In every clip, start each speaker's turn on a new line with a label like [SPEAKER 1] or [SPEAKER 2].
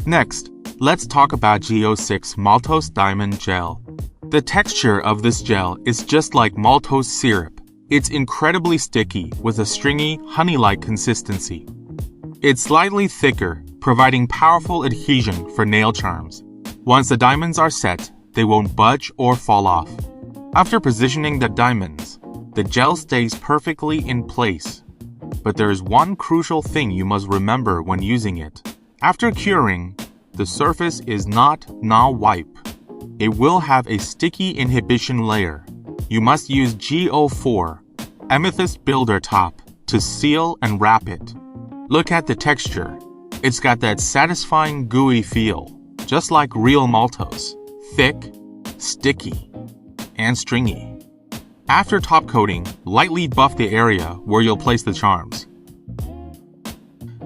[SPEAKER 1] Next, let's talk about G06 Maltose Diamond Gel. The texture of this gel is just like maltose syrup. It's incredibly sticky with a stringy, honey-like consistency. It's slightly thicker, providing powerful adhesion for nail charms. Once the diamonds are set, they won't budge or fall off. After positioning the diamonds, the gel stays perfectly in place. But there is one crucial thing you must remember when using it. After curing, the surface is not now wipe. It will have a sticky inhibition layer. You must use G04 Amethyst Builder Top to seal and wrap it. Look at the texture. It's got that satisfying gooey feel, just like real maltose. Thick, sticky, and stringy. After top coating, lightly buff the area where you'll place the charms.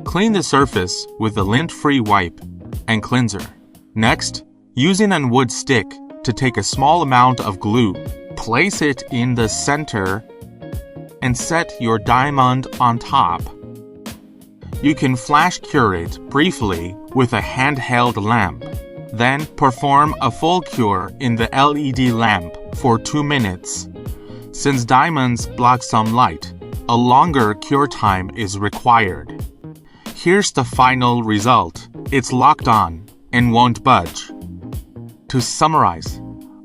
[SPEAKER 1] Clean the surface with a lint-free wipe and cleanser. Next, using a wood stick to take a small amount of glue, place it in the center and set your diamond on top. You can flash cure it briefly with a handheld lamp. Then perform a full cure in the LED lamp for 2 minutes. Since diamonds block some light, a longer cure time is required. Here's the final result. It's locked on and won't budge. To summarize,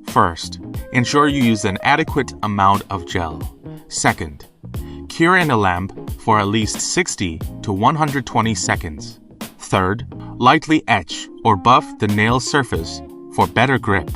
[SPEAKER 1] first, ensure you use an adequate amount of gel. Second, cure in a lamp for at least 60 to 120 seconds. Third, lightly etch or buff the nail surface for better grip.